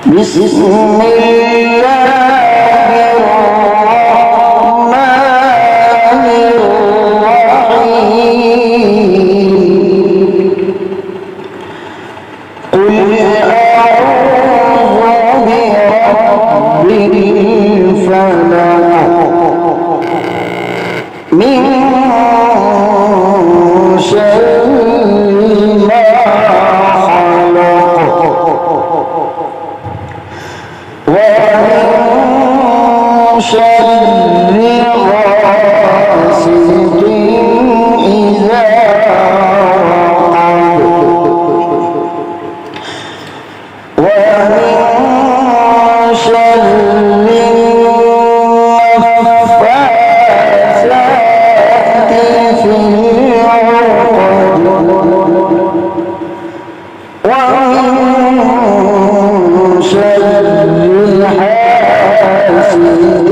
بسم الله الرحمن الرحيم قل أعوذ برب الفلق من شر ما خلق ومن شر غاسق إذا وقب ومن شر النفاثات في العقد ومن شر حاسد